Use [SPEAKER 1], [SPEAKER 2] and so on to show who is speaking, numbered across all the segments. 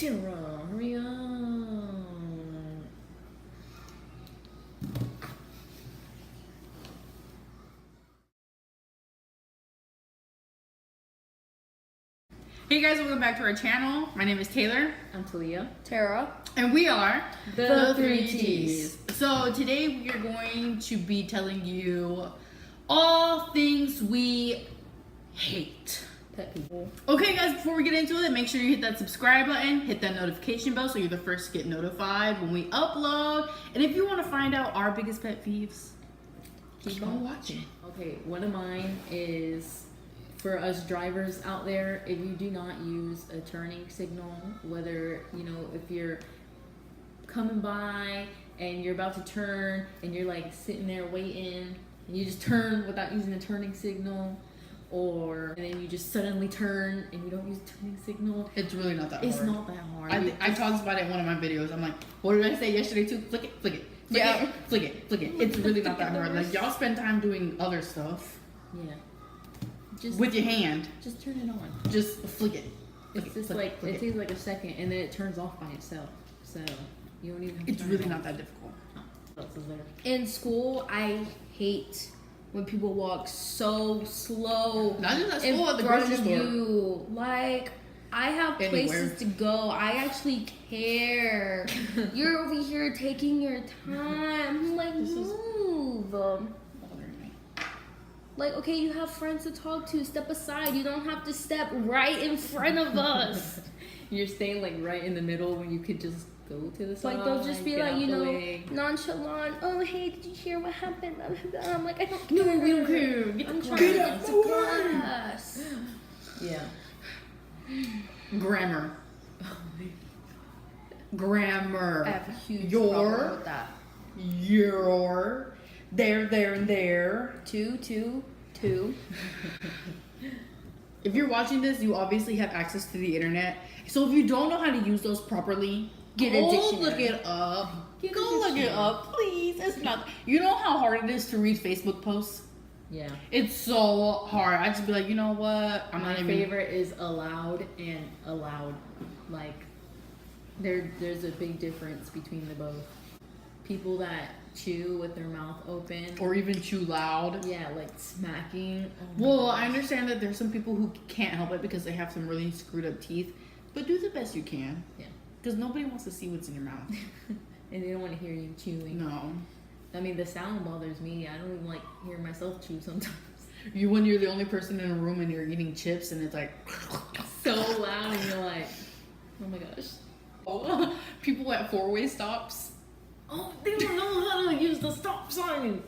[SPEAKER 1] Tara, hurry up.
[SPEAKER 2] Hey guys, welcome back to our channel. My name is Taylor.
[SPEAKER 1] I'm Talia.
[SPEAKER 3] Tara.
[SPEAKER 2] And we are
[SPEAKER 1] The Three Ts.
[SPEAKER 2] So today we are going to be telling you all things we hate.
[SPEAKER 1] Pet people.
[SPEAKER 2] Okay guys, before we get into it, make sure you hit that subscribe button, hit that notification bell so you're the first to get notified when we upload. And if you want to find out our biggest pet peeves, keep on watching.
[SPEAKER 1] Okay, one of mine is for us drivers out there, if you do not use a turning signal, whether, you know, if you're coming by and you're about to turn and you're like sitting there waiting and you just turn without using a turning signal, or and then you just suddenly turn and you don't use a turning signal.
[SPEAKER 2] It's really not that hard.
[SPEAKER 1] It's not that hard.
[SPEAKER 2] I talked about it in one of my videos. I'm like, what did I say yesterday too? Flick it, flick it. Flick
[SPEAKER 3] Yeah.
[SPEAKER 2] it, flick it, flick it. It's really not that hard. Like, y'all spend time doing other stuff
[SPEAKER 1] Yeah. Just
[SPEAKER 2] with your hand.
[SPEAKER 1] just turn it on.
[SPEAKER 2] Just flick it. Flick
[SPEAKER 1] It's
[SPEAKER 2] it,
[SPEAKER 1] just
[SPEAKER 2] flick
[SPEAKER 1] like
[SPEAKER 2] flick
[SPEAKER 1] it takes like a second and then it turns off by itself. So you don't even have to
[SPEAKER 2] It's
[SPEAKER 1] turn
[SPEAKER 2] really
[SPEAKER 1] it
[SPEAKER 2] not
[SPEAKER 1] on.
[SPEAKER 2] that difficult.
[SPEAKER 1] What else is there?
[SPEAKER 3] In school, I hate when people walk so slow
[SPEAKER 2] Not just at
[SPEAKER 3] in
[SPEAKER 2] school, at the
[SPEAKER 3] front
[SPEAKER 2] grocery
[SPEAKER 3] of
[SPEAKER 2] store.
[SPEAKER 3] you. Like, I have
[SPEAKER 2] Anywhere.
[SPEAKER 3] places to go. I actually care. You're over here taking your time. I'm like,
[SPEAKER 2] This is-
[SPEAKER 3] move.
[SPEAKER 2] Bothering me.
[SPEAKER 3] Like, okay, you have friends to talk to. Step aside. You don't have to step right in front of us.
[SPEAKER 1] You're staying like right in the middle when you could just go to the side.
[SPEAKER 3] Like, they'll just be
[SPEAKER 1] get
[SPEAKER 3] like,
[SPEAKER 1] out
[SPEAKER 3] you
[SPEAKER 1] the
[SPEAKER 3] know,
[SPEAKER 1] way.
[SPEAKER 3] nonchalant. Oh, hey, did you hear what happened? I'm like, I don't
[SPEAKER 2] No,
[SPEAKER 3] care.
[SPEAKER 2] we don't care. Get
[SPEAKER 3] I'm
[SPEAKER 2] the
[SPEAKER 3] trying
[SPEAKER 2] get
[SPEAKER 3] to
[SPEAKER 2] out
[SPEAKER 3] get
[SPEAKER 2] the
[SPEAKER 3] to
[SPEAKER 2] way.
[SPEAKER 3] class.
[SPEAKER 1] Yeah.
[SPEAKER 2] Grammar. Grammar.
[SPEAKER 3] I have a huge
[SPEAKER 2] Your,
[SPEAKER 3] problem with that.
[SPEAKER 2] your, there, and there.
[SPEAKER 3] Two.
[SPEAKER 2] If you're watching this, you obviously have access to the internet. So if you don't know how to use those properly,
[SPEAKER 3] Get a
[SPEAKER 2] go
[SPEAKER 3] dictionary.
[SPEAKER 2] look it up.
[SPEAKER 1] Get a
[SPEAKER 2] Go look it
[SPEAKER 1] dictionary.
[SPEAKER 2] up, please. It's not. You know how hard it is to read Facebook posts?
[SPEAKER 1] Yeah.
[SPEAKER 2] It's so hard. I just be like, you know what? I'm
[SPEAKER 1] My
[SPEAKER 2] not even.
[SPEAKER 1] favorite is allowed and allowed. Like there's a big difference between the both. People that chew with their mouth open.
[SPEAKER 2] Or even chew loud.
[SPEAKER 1] Yeah, like smacking. Oh my
[SPEAKER 2] Well,
[SPEAKER 1] gosh.
[SPEAKER 2] I understand that there's some people who can't help it because they have some really screwed up teeth. But do the best you can.
[SPEAKER 1] Yeah.
[SPEAKER 2] Because nobody wants to see what's in your mouth.
[SPEAKER 1] And they don't want to hear you chewing.
[SPEAKER 2] No.
[SPEAKER 1] I mean, the sound bothers me. I don't even like hear myself chew sometimes.
[SPEAKER 2] When you're the only person in a room and you're eating chips and it's like
[SPEAKER 1] So loud, and you're like, oh my gosh.
[SPEAKER 2] people at four-way stops.
[SPEAKER 1] Oh, they don't know how to use the stop sign.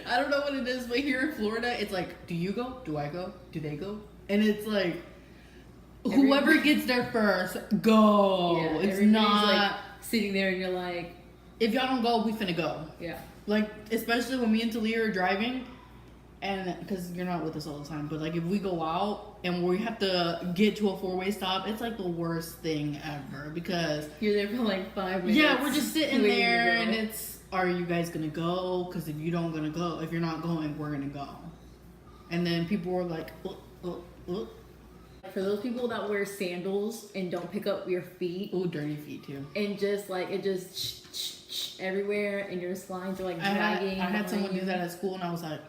[SPEAKER 2] I don't know what it is, but here in Florida, it's like, do you go? Do I go? Do they go? And it's like, whoever gets there first, go.
[SPEAKER 1] Yeah,
[SPEAKER 2] It's
[SPEAKER 1] everybody's,
[SPEAKER 2] not.
[SPEAKER 1] like sitting there, and you're like,
[SPEAKER 2] If y'all don't go, we finna go.
[SPEAKER 1] yeah.
[SPEAKER 2] Like, especially when me and Talia are driving, and because you're not with us all the time, but like if we go out and we have to get to a four-way stop, it's like the worst thing ever because
[SPEAKER 1] You're there for like 5 minutes.
[SPEAKER 2] yeah, we're just sitting
[SPEAKER 1] waiting to
[SPEAKER 2] there
[SPEAKER 1] go.
[SPEAKER 2] and it's, are you guys gonna go? Because if you're not going, we're gonna go. And then people are like, oh,
[SPEAKER 1] For those people that wear sandals and don't pick up your feet,
[SPEAKER 2] dirty feet too.
[SPEAKER 1] and just like it just everywhere, and your slides are like
[SPEAKER 2] I
[SPEAKER 1] dragging.
[SPEAKER 2] had
[SPEAKER 1] behind
[SPEAKER 2] someone
[SPEAKER 1] you.
[SPEAKER 2] do that at school, and I was like,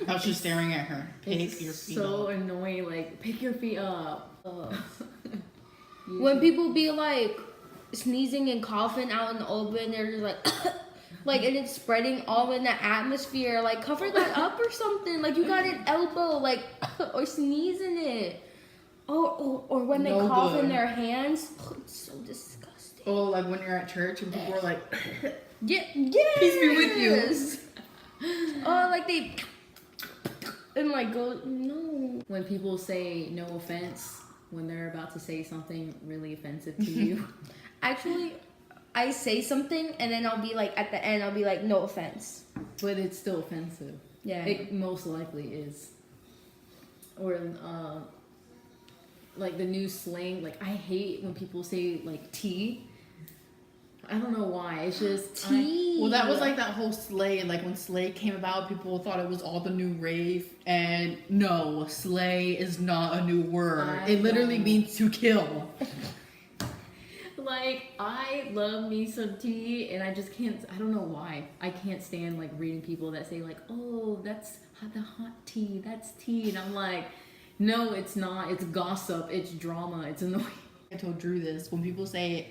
[SPEAKER 2] I was just staring at her. Pick
[SPEAKER 1] It's
[SPEAKER 2] your feet
[SPEAKER 1] so
[SPEAKER 2] up.
[SPEAKER 1] annoying. Like, pick your feet up. Ugh.
[SPEAKER 3] When people be like sneezing and coughing out in the open, they're just like, like, and it's spreading all in the atmosphere. Like, cover that up or something. Like, you got an elbow, like, or sneeze in it. Or when they
[SPEAKER 2] No
[SPEAKER 3] cough
[SPEAKER 2] good.
[SPEAKER 3] in their hands. Oh, it's so disgusting.
[SPEAKER 2] Oh, like when you're at church and people are like,
[SPEAKER 3] Yeah,
[SPEAKER 2] peace be with you.
[SPEAKER 3] yes. Oh, like they and like go no.
[SPEAKER 1] When people say no offense when they're about to say something really offensive to you.
[SPEAKER 3] Actually, I say something and then I'll be like at the end I'll be like no offense.
[SPEAKER 1] But it's still offensive.
[SPEAKER 3] Yeah.
[SPEAKER 1] It most likely is. Or like the new slang, like I hate when people say like tea. I don't know why. It's just
[SPEAKER 3] Tea.
[SPEAKER 2] well, that was like that whole Slay. Like when Slay came about, people thought it was all the new rave. And no, Slay is not a new word.
[SPEAKER 1] I
[SPEAKER 2] It literally
[SPEAKER 1] know.
[SPEAKER 2] means to kill.
[SPEAKER 1] I love me some tea, and I just can't. I don't know why. I can't stand like reading people that say like, "Oh, that's the hot tea. That's tea," and I'm like, "No, it's not. It's gossip. It's drama. It's annoying."
[SPEAKER 2] I told Drew this. When people say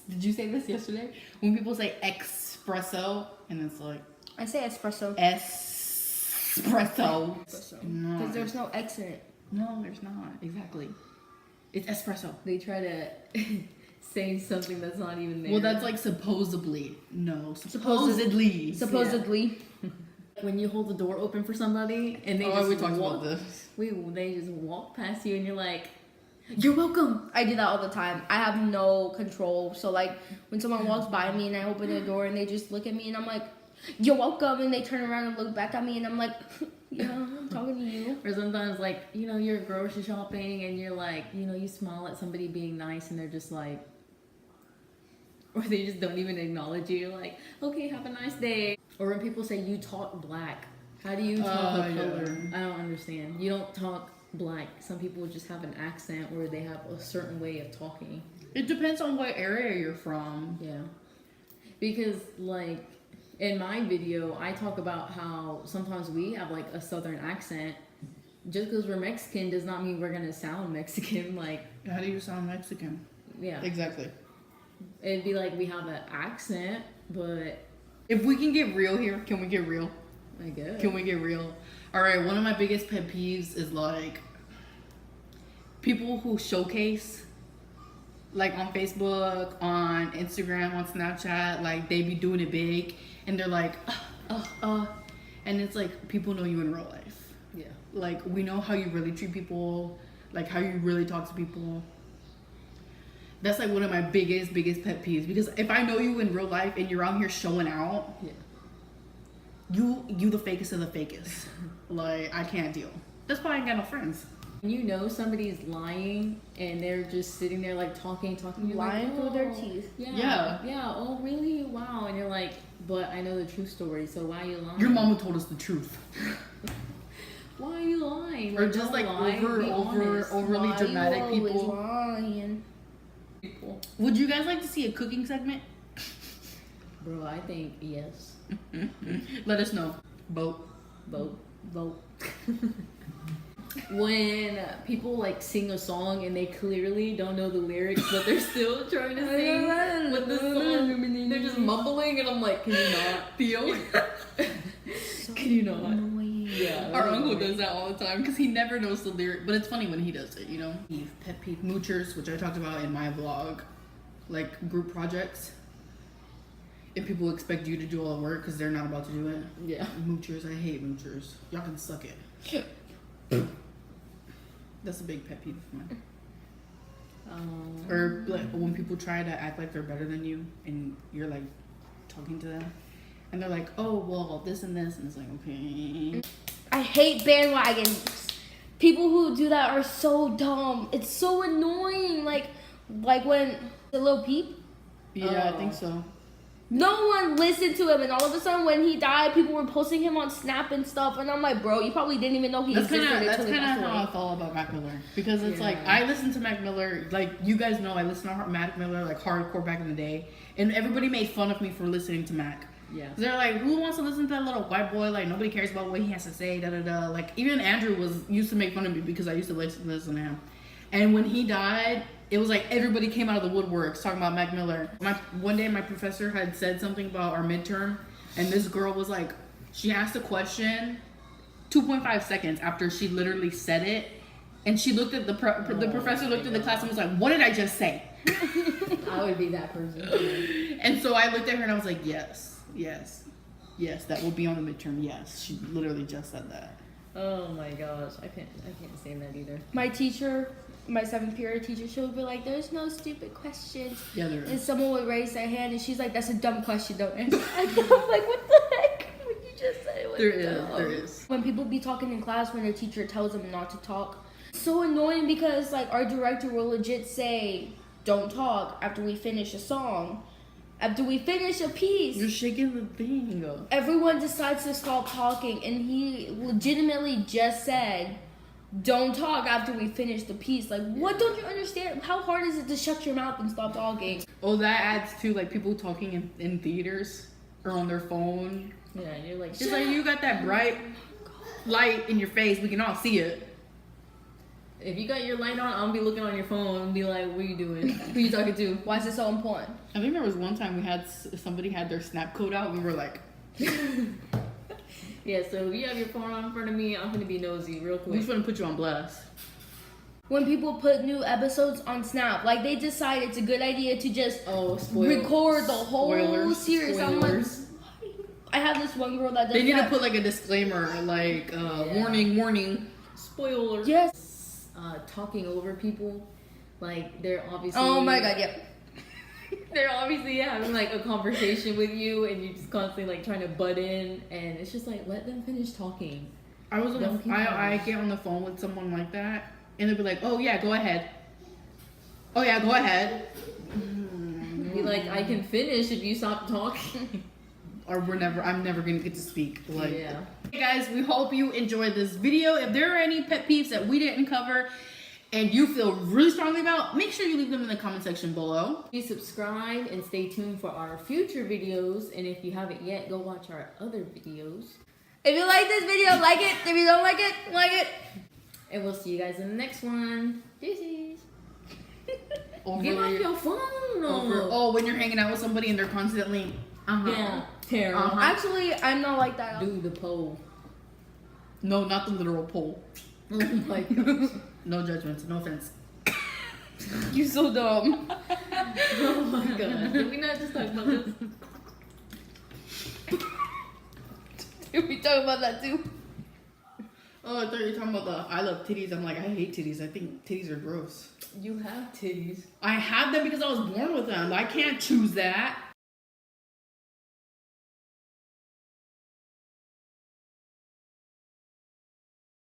[SPEAKER 2] did you say this yesterday? When people say espresso, and it's like
[SPEAKER 3] I say espresso.
[SPEAKER 2] Espresso. No.
[SPEAKER 3] Because there's no X in it.
[SPEAKER 2] No, there's not. Exactly. It's espresso.
[SPEAKER 1] They try to say something that's not even there.
[SPEAKER 2] Well, that's like supposedly. No, supposedly.
[SPEAKER 3] Supposedly.
[SPEAKER 1] When you hold the door open for somebody and they
[SPEAKER 2] we
[SPEAKER 1] just
[SPEAKER 2] talked
[SPEAKER 1] walk,
[SPEAKER 2] about this.
[SPEAKER 1] they just walk past you and you're like, "You're welcome."
[SPEAKER 3] I do that all the time. I have no control. So like when someone walks by me and I open the door and they just look at me and I'm like, "You're welcome," and they turn around and look back at me and I'm like, "Yeah, I'm talking to you."
[SPEAKER 1] Or sometimes like, you know, you're grocery shopping and you're like, you know, you smile at somebody being nice and they're just like, or they just don't even acknowledge you. You're like, "Okay, have a nice day." Or when people say you talk black, how do you talk a color? I don't understand. You don't talk black. Some people just have an accent or they have a certain way of talking.
[SPEAKER 2] It depends on what area you're from.
[SPEAKER 1] Yeah. Because like in my video, I talk about how sometimes we have like a southern accent. Just because we're Mexican does not mean we're gonna sound Mexican. Like,
[SPEAKER 2] How do you sound Mexican?
[SPEAKER 1] yeah,
[SPEAKER 2] Exactly.
[SPEAKER 1] it'd be like we have an accent, but
[SPEAKER 2] If we can get real here, can we get real?
[SPEAKER 1] I guess.
[SPEAKER 2] Can we get real? All right, one of my biggest pet peeves is like people who showcase, like on Facebook, on Instagram, on Snapchat, like they be doing it big and they're like, and it's like people know you in real life.
[SPEAKER 1] Yeah.
[SPEAKER 2] Like we know how you really treat people, like how you really talk to people. That's like one of my biggest pet peeves, because if I know you in real life and you're out here showing out,
[SPEAKER 1] Yeah.
[SPEAKER 2] you the fakest of the fakest. Like I can't deal. That's why I ain't got no friends.
[SPEAKER 1] When you know somebody's lying and they're just sitting there like talking, you're
[SPEAKER 3] Lying
[SPEAKER 1] like,
[SPEAKER 3] through their
[SPEAKER 1] "Oh,
[SPEAKER 3] teeth."
[SPEAKER 1] Yeah. Oh, really? Wow. And you're like, but I know the true story, so why are you lying?
[SPEAKER 2] Your mama told us the truth.
[SPEAKER 1] Why are you lying?
[SPEAKER 2] Or just
[SPEAKER 1] don't
[SPEAKER 2] like
[SPEAKER 1] lie, be honest.
[SPEAKER 2] overly
[SPEAKER 3] Why
[SPEAKER 2] dramatic
[SPEAKER 3] you always
[SPEAKER 2] people.
[SPEAKER 3] lying?
[SPEAKER 2] Would you guys like to see a cooking segment?
[SPEAKER 1] Bro, I think yes.
[SPEAKER 2] Let us know. Vote.
[SPEAKER 1] Vote. When people like sing a song and they clearly don't know the lyrics, but they're still trying to sing with the song, they're just mumbling, and I'm like, can you not?
[SPEAKER 2] Theo.
[SPEAKER 1] Can you not?
[SPEAKER 3] Annoying.
[SPEAKER 1] Yeah.
[SPEAKER 2] Our uncle does that all the time because he never knows the lyric, but it's funny when he does it, you know? Pet peeve moochers, which I talked about in my vlog, like group projects. If people expect you to do all the work because they're not about to do it.
[SPEAKER 1] Yeah.
[SPEAKER 2] Moochers, I hate moochers. Y'all can suck it. That's a big pet peeve of mine. Or like when people try to act like they're better than you and you're like talking to them and they're like, "Oh, well, this and this," and it's like, okay.
[SPEAKER 3] I hate bandwagons. People who do that are so dumb. It's so annoying. Like when the Lil Peep,
[SPEAKER 2] Yeah,
[SPEAKER 1] Oh.
[SPEAKER 2] I think so.
[SPEAKER 3] no one listened to him, and all of a sudden when he died, people were posting him on Snap and stuff, and I'm like, bro, you probably didn't even know he
[SPEAKER 2] That's
[SPEAKER 3] existed
[SPEAKER 2] kind of
[SPEAKER 3] until he passed
[SPEAKER 2] how I
[SPEAKER 3] away.
[SPEAKER 2] felt about Mac Miller, because it's like
[SPEAKER 1] Yeah.
[SPEAKER 2] I listened to Mac Miller, like you guys know I listened to Mac Miller like hardcore back in the day, and everybody made fun of me for listening to Mac.
[SPEAKER 1] Yeah.
[SPEAKER 2] They're like, who wants to listen to that little white boy? Like nobody cares about what he has to say. Da da da. Like even Andrew used to make fun of me because I used to listen to him, and when he died, it was like everybody came out of the woodworks talking about Mac Miller. One day my professor had said something about our midterm, and this girl was like, she asked a question 2.5 seconds after she literally said it, and she looked at the professor looked at the class and was like, "What did I just say?"
[SPEAKER 1] I would be that person.
[SPEAKER 2] And so I looked at her and I was like, yes, that will be on the midterm. Yes, she literally just said that.
[SPEAKER 1] Oh my gosh, I can't stand that either.
[SPEAKER 3] My teacher, my 7th period teacher, she would be like, "There's no stupid questions."
[SPEAKER 2] Yeah, there
[SPEAKER 3] And
[SPEAKER 2] is.
[SPEAKER 3] someone would raise their hand, and she's like, "That's a dumb question, don't answer." I'm like, what the heck? What you just said was dumb.
[SPEAKER 2] There is.
[SPEAKER 3] When people be talking in class when their teacher tells them not to talk, it's so annoying because like our director will legit say, "Don't talk" after we finish a song, after we finish a piece.
[SPEAKER 2] You're shaking the thing.
[SPEAKER 3] Everyone decides to stop talking, and he legitimately just said, don't talk after we finish the piece. Like, what don't you understand? How hard is it to shut your mouth and stop talking?
[SPEAKER 2] Oh, that adds to like people talking in theaters or on their phone.
[SPEAKER 1] Yeah, and you're like,
[SPEAKER 2] It's like you got that bright light in your face. We can all see it.
[SPEAKER 1] if you got your light on, I'll be looking on your phone and be like, what are you doing? Who you talking to?
[SPEAKER 3] Why is it so important?
[SPEAKER 2] I think there was one time we had somebody had their snap code out. We were like,
[SPEAKER 1] Yeah, so if you have your phone on in front of me, I'm gonna be nosy real
[SPEAKER 2] we
[SPEAKER 1] quick.
[SPEAKER 2] just want to put you on blast.
[SPEAKER 3] When people put new episodes on Snap, like they decide it's a good idea to just
[SPEAKER 1] Spoilers.
[SPEAKER 3] record the whole
[SPEAKER 2] Spoilers.
[SPEAKER 3] series. I'm like,
[SPEAKER 1] Spoilers.
[SPEAKER 3] I have this one girl that does
[SPEAKER 2] They need to
[SPEAKER 3] that.
[SPEAKER 2] put like a disclaimer, like warning.
[SPEAKER 1] Spoiler.
[SPEAKER 3] Yes.
[SPEAKER 1] Talking over people, like they're obviously.
[SPEAKER 3] Oh my god, yep.
[SPEAKER 1] They're obviously having like a conversation with you, and you just constantly like trying to butt in, and it's just like let them finish talking.
[SPEAKER 2] I was
[SPEAKER 1] Don't keep
[SPEAKER 2] I get on the phone with someone like that, and they'll be like, "Oh yeah, go ahead. Oh yeah, go ahead."
[SPEAKER 1] Be like, I can finish if you stop talking.
[SPEAKER 2] Or I'm never gonna get to speak. Like,
[SPEAKER 1] Yeah.
[SPEAKER 2] Hey guys, we hope you enjoyed this video. If there are any pet peeves that we didn't cover and you feel really strongly about, make sure you leave them in the comment section below.
[SPEAKER 1] Please subscribe and stay tuned for our future videos. And if you haven't yet, go watch our other videos.
[SPEAKER 3] If you like this video, like it. If you don't like it, like it.
[SPEAKER 1] And we'll see you guys in the next one. Deuces.
[SPEAKER 2] Over,
[SPEAKER 1] Get off your phone.
[SPEAKER 2] when you're hanging out with somebody and they're constantly,
[SPEAKER 1] Yeah. Terrible.
[SPEAKER 3] Actually, I'm not like that.
[SPEAKER 1] Do the pole.
[SPEAKER 2] No, not the literal pole.
[SPEAKER 1] Oh my gosh.
[SPEAKER 2] No judgments, no offense.
[SPEAKER 3] You're so dumb.
[SPEAKER 1] Oh my god. Did we not just talk about this?
[SPEAKER 3] Did we talk about that too?
[SPEAKER 2] Oh, I thought you were talking about the I love titties. I'm like, I hate titties. I think titties are gross.
[SPEAKER 1] You have titties.
[SPEAKER 2] I have them because I was born with them. I can't choose that.